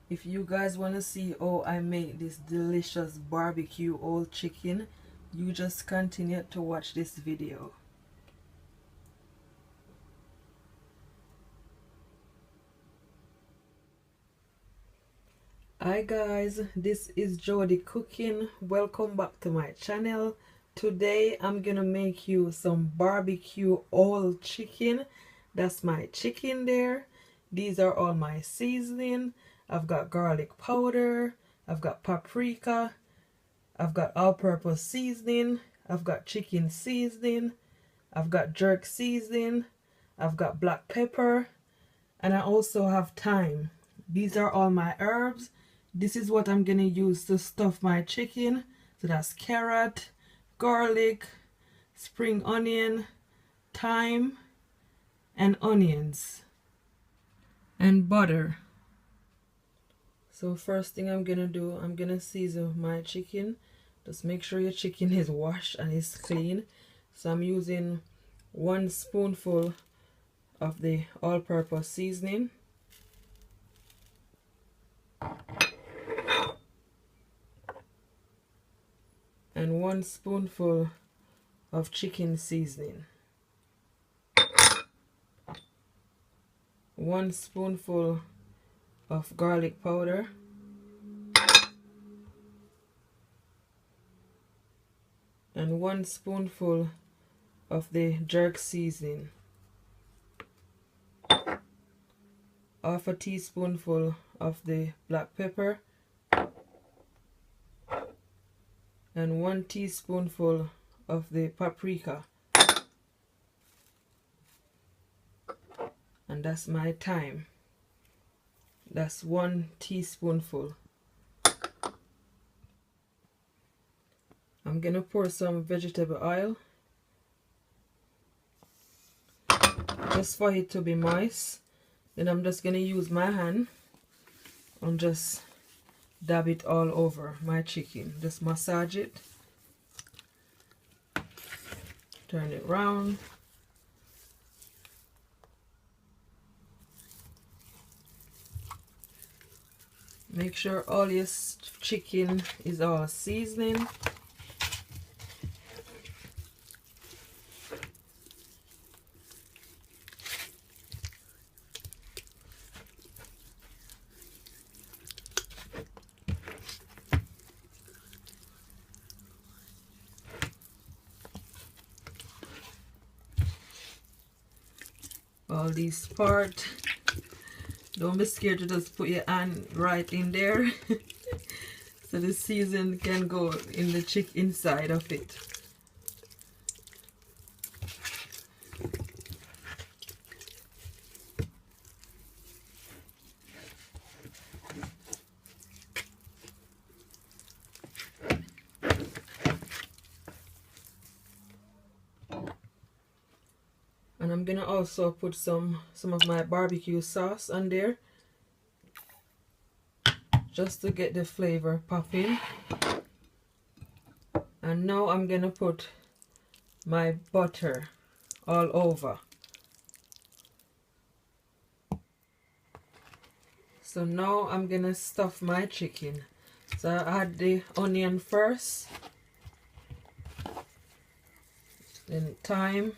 If you guys want to see how I make this delicious barbecue old chicken, you just continue to watch this video. Hi guys, this is Jody cooking. Welcome back to my channel. Today I'm gonna make you some barbecue old chicken. That's my chicken there. These are all my seasoning. I've got garlic powder, I've got paprika, I've got all-purpose seasoning, I've got chicken seasoning, I've got jerk seasoning, I've got black pepper, and I also have thyme. These are all my herbs. This is what I'm gonna use to stuff my chicken. So that's carrot, garlic, spring onion, thyme, and onions, and butter. So first thing I'm gonna do, I'm gonna season my chicken. Just make sure your chicken is washed and is clean. So I'm using 1 spoonful of the all-purpose seasoning, and 1 spoonful of chicken seasoning, 1 spoonful of garlic powder, and 1 spoonful of the jerk seasoning, half a teaspoonful of the black pepper, and 1 teaspoonful of the paprika, and that's my thyme. That's 1 teaspoonful. I'm gonna pour some vegetable oil just for it to be moist. Then I'm just gonna use my hand and just dab it all over my chicken. Just massage it, turn it round. Make sure all your chicken is all seasoning. All these parts. Don't be scared to just put your hand right in there so the season can go in the chicken inside of it. And I'm gonna also put some of my barbecue sauce on there just to get the flavor popping. And now I'm gonna put my butter all over. So now I'm gonna stuff my chicken. So I add the onion first, then thyme,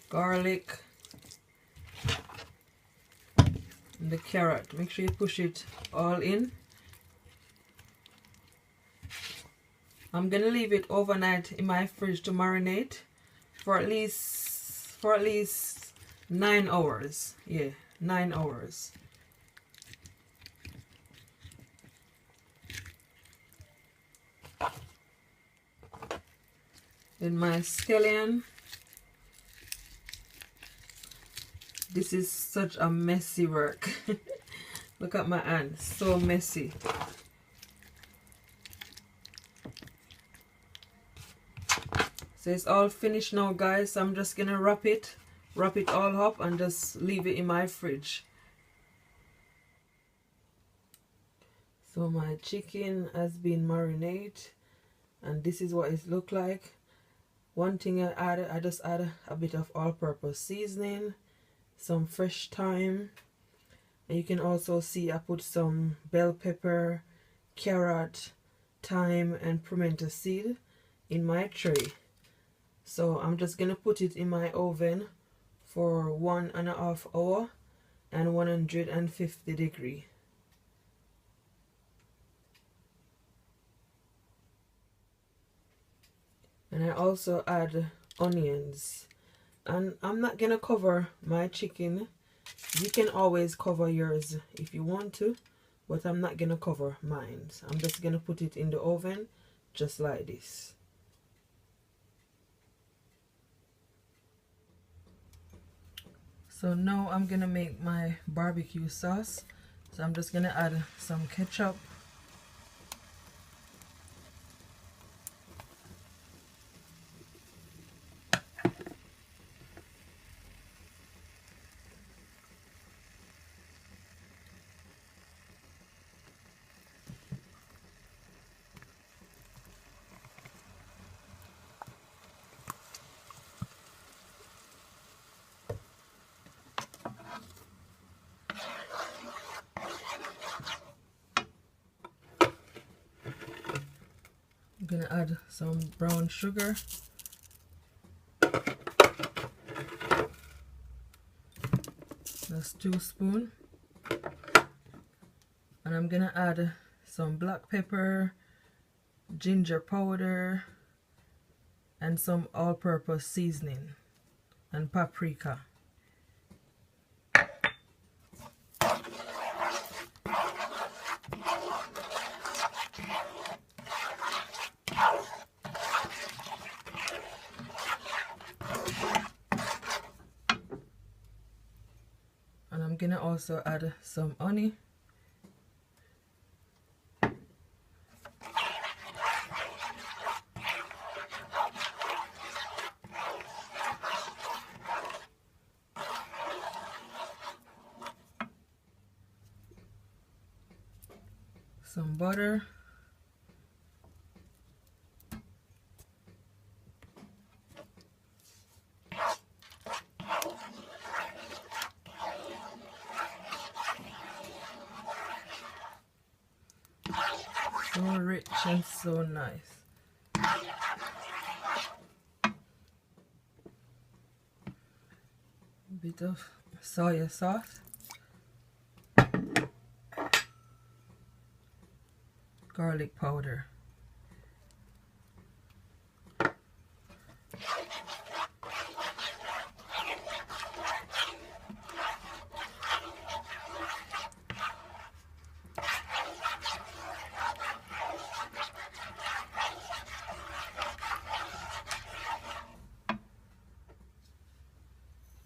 garlic, and the carrot. Make sure you push it all in. I'm gonna leave it overnight in my fridge to marinate for at least 9 hours. Yeah, 9 hours. Then my scallion. This is such a messy work. Look at my hand, so messy. So it's all finished now, guys. So I'm just gonna wrap it all up and just leave it in my fridge. So my chicken has been marinated, and this is what it look like. One thing I just add a bit of all-purpose seasoning, some fresh thyme, and you can also see I put some bell pepper, carrot, thyme, and pimento seed in my tray. So I'm just gonna put it in my oven for 1.5 hours and 150 degrees. And I also add onions, and I'm not gonna cover my chicken. You can always cover yours if you want to, but I'm not gonna cover mine. So I'm just gonna put it in the oven just like this. So now I'm gonna make my barbecue sauce. So I'm just gonna add some ketchup, I'm gonna add some brown sugar, that's 2 spoons, and I'm gonna add some black pepper, ginger powder, and some all-purpose seasoning and paprika. And I'm gonna also add some honey. Some butter. So rich and so nice. A bit of soy sauce. Garlic powder.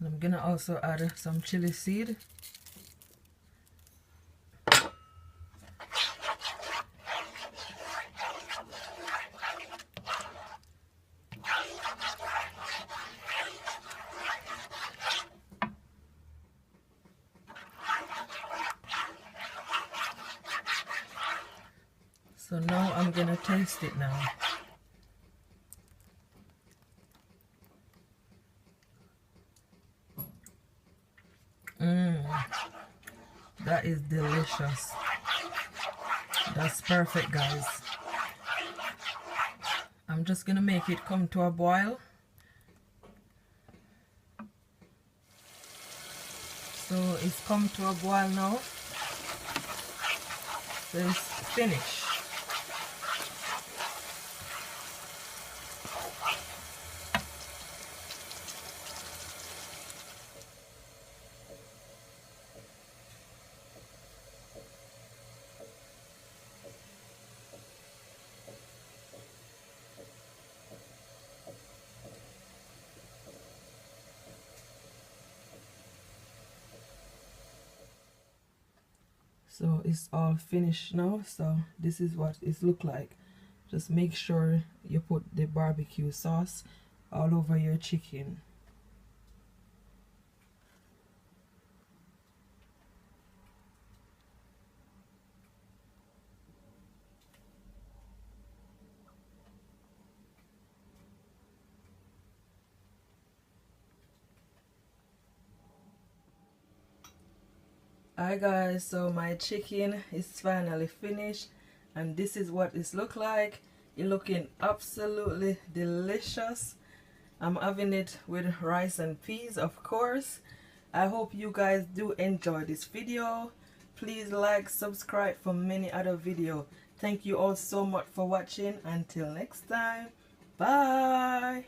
I'm gonna also add some chili seed. So now I'm gonna taste it now. That is delicious. That's perfect, guys. I'm just gonna make it come to a boil. So it's come to a boil now. So it's finished. So it's all finished now. So this is what it look like. Just make sure you put the barbecue sauce all over your chicken. Hi guys, so my chicken is finally finished and this is what it look like. It looking absolutely delicious. I'm having it with rice and peas, of course. I hope you guys do enjoy this video. Please like, subscribe for many other videos. Thank you all so much for watching. Until next time, bye.